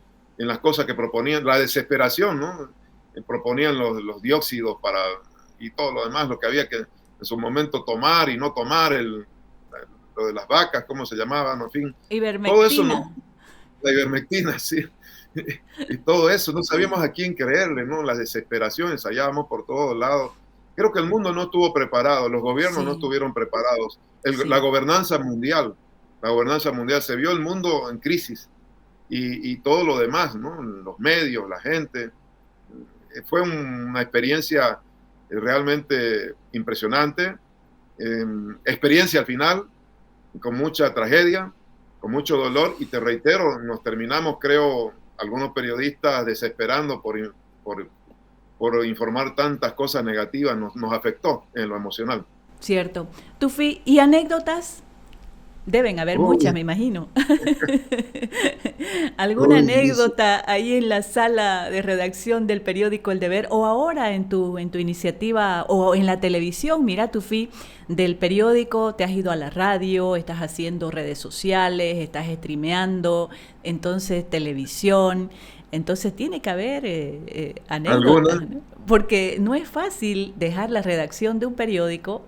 S2: las cosas que proponían, la desesperación, ¿no? Proponían los dióxidos y todo lo demás, lo que había que en su momento tomar y no tomar, lo de las vacas, ¿cómo se llamaba? En fin,
S1: ivermectina.
S2: Todo eso no, la ivermectina, sí, y todo eso, no sabíamos a quién creerle, ¿no? Las desesperaciones, hallábamos por todos lados. Creo que el mundo no estuvo preparado, los gobiernos no estuvieron preparados, la gobernanza mundial, se vio el mundo en crisis y todo lo demás, ¿no? Los medios, la gente. Fue una experiencia realmente impresionante, experiencia al final, con mucha tragedia, con mucho dolor, y te reitero, nos terminamos, creo, algunos periodistas desesperando por informar tantas cosas negativas, nos afectó en lo emocional.
S1: Cierto. Tufi, ¿y anécdotas? Deben haber muchas,
S2: Uy,
S1: me imagino. ¿Alguna
S2: uy, dice,
S1: anécdota ahí en la sala de redacción del periódico El Deber o ahora en tu iniciativa o en la televisión? Mira, Tufi, del periódico te has ido a la radio, estás haciendo redes sociales, estás streameando, entonces televisión. Entonces tiene que haber anécdotas,
S2: ¿alguna?
S1: ¿no? Porque no es fácil dejar la redacción de un periódico,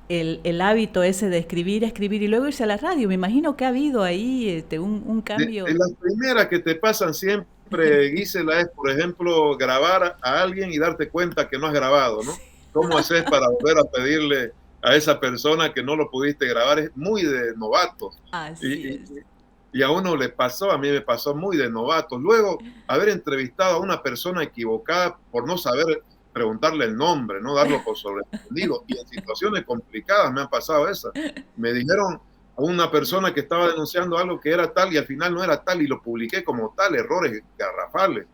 S1: el hábito ese de escribir, escribir y luego irse a la radio. Me imagino que ha habido ahí un
S2: De
S1: cambio.
S2: las primeras que te pasan siempre, Gisela, es, por ejemplo, grabar a alguien y darte cuenta que no has grabado, ¿no? ¿Cómo haces para volver a pedirle a esa persona que no lo pudiste grabar? Es muy de novatos.
S1: Así
S2: Y, y,
S1: es.
S2: y a uno le pasó, a mí me pasó muy de novatos. Luego, haber entrevistado a una persona equivocada por no saber preguntarle el nombre, no darlo por sobreentendido. Y en situaciones complicadas me han pasado esas. Me dijeron a una persona que estaba denunciando algo que era tal y al final no era tal y lo publiqué como tal, errores garrafales,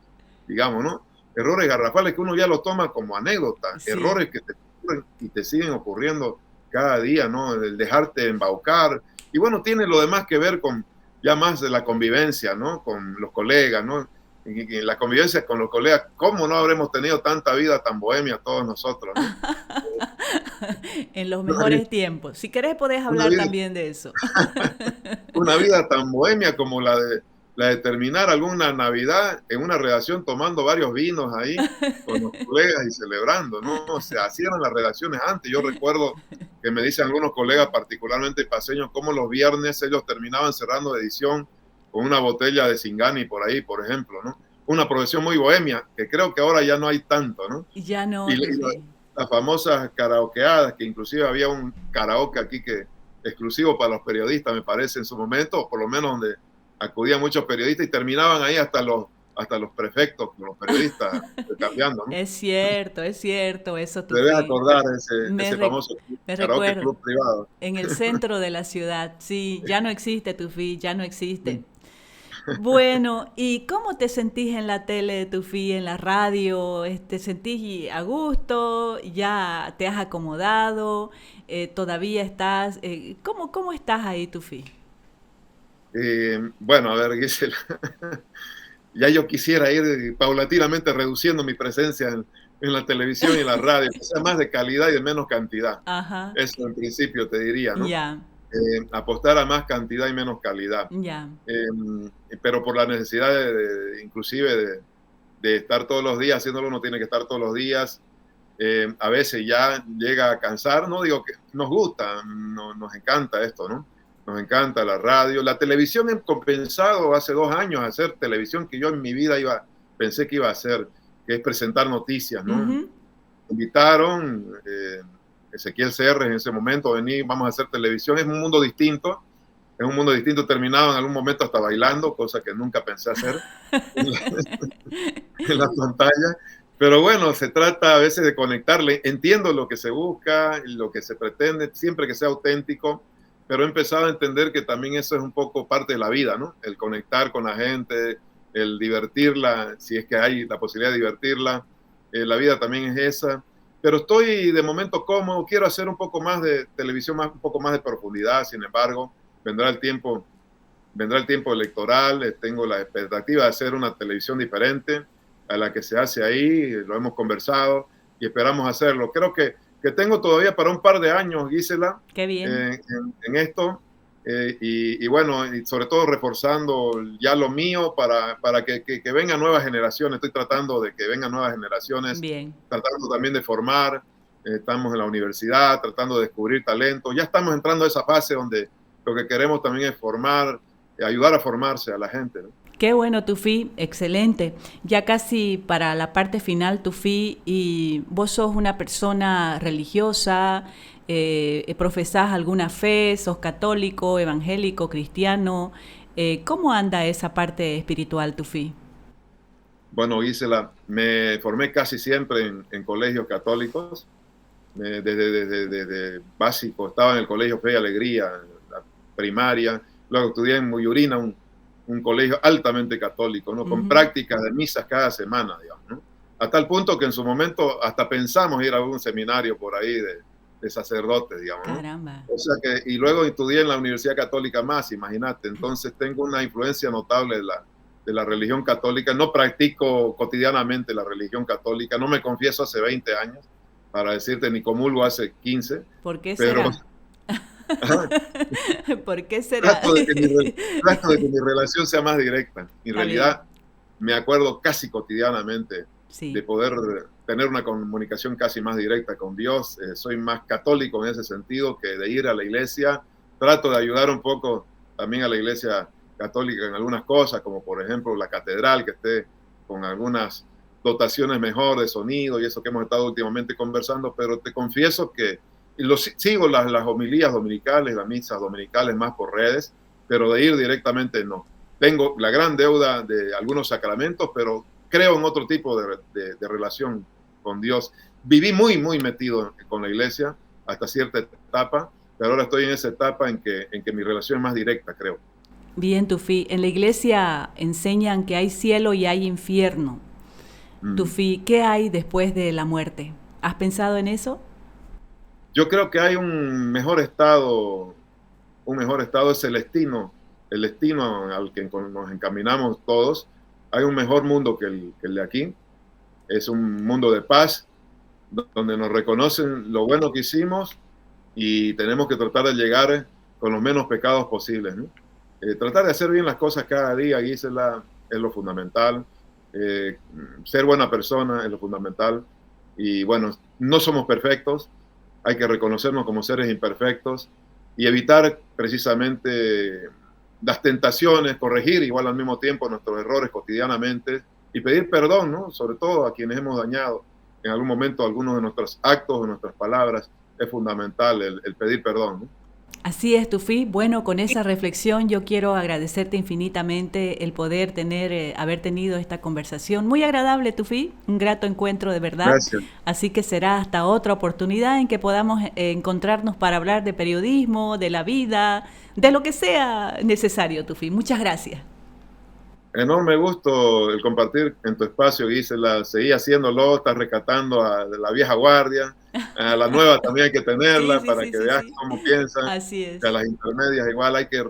S2: digamos, ¿no? Errores garrafales que uno ya lo toma como anécdota,
S1: Sí.
S2: errores que te ocurren y te siguen ocurriendo cada día, ¿no? El dejarte embaucar. Y bueno, tiene lo demás que ver con ya más de la convivencia, ¿no? Con los colegas, ¿no? Y la convivencia con los colegas, ¿cómo no habremos tenido tanta vida tan bohemia todos nosotros, ¿no?
S1: En los
S2: Una vida,
S1: mejores tiempos. Si querés podés
S2: una
S1: hablar
S2: vida
S1: también de eso.
S2: una vida tan bohemia como la de terminar alguna Navidad en una redacción tomando varios vinos ahí con los colegas y celebrando, ¿no? O sea, así eran las redacciones antes. Yo recuerdo que me dicen algunos colegas, particularmente paseños, cómo los viernes ellos terminaban cerrando edición con una botella de Singani por ahí, por ejemplo, ¿no? Una profesión muy bohemia, que creo que ahora ya no hay tanto, ¿no?
S1: Ya
S2: Y,
S1: no, Tufi.
S2: las famosas karaokeadas, que inclusive había un karaoke aquí que exclusivo para los periodistas, me parece, en su momento, por lo menos donde acudían muchos periodistas y terminaban ahí hasta los prefectos con los periodistas cambiando, ¿no?
S1: Es cierto, eso,
S2: Debes
S1: Tufi.
S2: acordar ese,
S1: Me,
S2: ese
S1: re-
S2: famoso
S1: me
S2: karaoke
S1: recuerdo.
S2: club privado.
S1: En el centro de la ciudad. Sí, ya no existe, Tufi, ya no existe.
S2: Sí.
S1: Bueno, ¿y cómo te sentís en la tele, Tufi, en la radio? ¿Te sentís a gusto? ¿Ya te has acomodado? ¿Todavía estás? ¿Cómo estás ahí, Tufi?
S2: Bueno, a ver, Gisela, ya yo quisiera ir paulatinamente reduciendo mi presencia en la televisión y en la radio, que sea más de calidad y de menos cantidad.
S1: Ajá,
S2: Eso en principio te diría, ¿no?
S1: ya,
S2: Apostar a más cantidad y menos calidad.
S1: ya.
S2: Pero por la necesidad inclusive de estar todos los días, haciéndolo uno tiene que estar todos los días. A veces ya llega a cansar, no digo que nos gusta, nos encanta esto, ¿no? Nos encanta la radio. La televisión he compensado hace 2 años hacer televisión que yo en mi vida pensé que iba a hacer, que es presentar noticias, ¿no?
S1: Ujú.
S2: Invitaron, Ezequiel CR en ese momento, vení, vamos a hacer televisión, es un mundo distinto, terminaba en algún momento hasta bailando, cosa que nunca pensé hacer en la, en la pantalla, pero bueno, se trata a veces de conectarle, entiendo lo que se busca, lo que se pretende, siempre que sea auténtico, pero he empezado a entender que también eso es un poco parte de la vida, ¿no? El conectar con la gente, el divertirla, si es que hay la posibilidad de divertirla, la vida también es esa, pero estoy de momento cómodo, quiero hacer un poco más de televisión, un poco más de profundidad, sin embargo, vendrá el tiempo, vendrá el tiempo electoral, tengo la expectativa de hacer una televisión diferente a la que se hace ahí, lo hemos conversado y esperamos hacerlo. Creo que tengo todavía para un par de años, Gisela,
S1: Qué bien.
S2: en esto, y bueno, y sobre todo reforzando ya lo mío para que vengan nuevas generaciones. Estoy tratando de que vengan nuevas generaciones,
S1: Bien.
S2: tratando también de formar. Estamos en la universidad, tratando de descubrir talento. Ya estamos entrando a esa fase donde lo que queremos también es formar, ayudar a formarse a la gente, ¿no?
S1: Qué bueno, Tufi, excelente. Ya casi para la parte final, Tufi, y vos sos una persona religiosa, profesás alguna fe, sos católico, evangélico, cristiano. ¿Cómo anda esa parte espiritual, Tufi?
S2: Bueno, me formé casi siempre en colegios católicos, desde básico, estaba en el colegio Fe y Alegría, la primaria, luego estudié en Muyurina, un un colegio altamente católico, ¿no? Con prácticas de misas cada semana, digamos, ¿no? A tal punto que en su momento hasta pensamos ir a un seminario por ahí de sacerdotes, digamos, ¿no?
S1: Caramba.
S2: O sea que, y luego estudié en la Universidad Católica más, imagínate, entonces tengo una influencia notable de la religión católica, no practico cotidianamente la religión católica, no me confieso hace 20 años, para decirte, ni comulgo hace 15,
S1: ¿Por qué
S2: pero
S1: será? ¿Por qué será?
S2: trato de que mi relación sea más directa. En
S1: Está bien,
S2: realidad, me acuerdo casi cotidianamente de
S1: sí.
S2: poder tener una comunicación casi más directa con Dios. Soy más católico en ese sentido que de ir a la iglesia. Trato de ayudar un poco también a la iglesia católica en algunas cosas, como por ejemplo la catedral, que esté con algunas dotaciones mejor de sonido y eso que hemos estado últimamente conversando, pero te confieso que sigo las homilías dominicales, las misas dominicales más por redes, pero de ir directamente no. Tengo la gran deuda de algunos sacramentos, pero creo en otro tipo de relación con Dios. Viví muy metido con la iglesia hasta cierta etapa, pero ahora estoy en esa etapa en que mi relación es más directa, creo.
S1: Bien, Tufi. En la iglesia enseñan que hay cielo y hay infierno.
S2: Mm.
S1: Tufi, ¿qué hay después de la muerte? ¿Has pensado en eso?
S2: Yo creo que hay un mejor estado celestino, el destino al que nos encaminamos todos. Hay un mejor mundo que el de aquí. Es un mundo de paz, donde nos reconocen lo bueno que hicimos y tenemos que tratar de llegar con los menos pecados posibles, ¿no? Tratar de hacer bien las cosas cada día, Gisela, es lo fundamental. Ser buena persona es lo fundamental. Y bueno, no somos perfectos, hay que reconocernos como seres imperfectos y evitar precisamente las tentaciones, corregir igual al mismo tiempo nuestros errores cotidianamente y pedir perdón, ¿no? Sobre todo a quienes hemos dañado en algún momento algunos de nuestros actos o nuestras palabras. Es fundamental el pedir perdón, ¿no?
S1: Así es, Tufi. Bueno, con esa reflexión yo quiero agradecerte infinitamente el poder haber tenido esta conversación. Muy agradable, Tufi, un grato encuentro de verdad.
S2: Gracias.
S1: Así que será hasta otra oportunidad en que podamos encontrarnos para hablar de periodismo, de la vida, de lo que sea necesario, Tufi. Muchas gracias.
S2: Enorme gusto el compartir en tu espacio, Gisela. Seguí haciéndolo, estás rescatando a la vieja guardia. A la nueva también hay que
S1: Sí,
S2: tenerla
S1: sí,
S2: para
S1: sí,
S2: que
S1: sí,
S2: veas
S1: sí.
S2: cómo piensan.
S1: Así
S2: Y a
S1: es.
S2: las intermedias igual hay que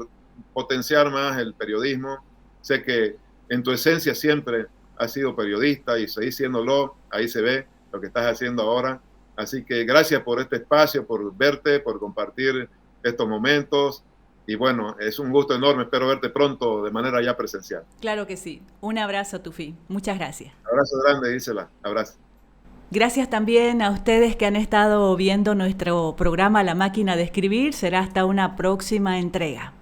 S2: potenciar más el periodismo. Sé que en tu esencia siempre has sido periodista y seguís siéndolo. Ahí se ve lo que estás haciendo ahora. Así que gracias por este espacio, por verte, por compartir estos momentos. Y bueno, es un gusto enorme. Espero verte pronto de manera ya presencial.
S1: Claro que sí. Un abrazo, Tufi. Muchas gracias.
S2: Abrazo grande, Gisela. Abrazo.
S1: Gracias también a ustedes que han estado viendo nuestro programa La Máquina de Escribir. Será hasta una próxima entrega.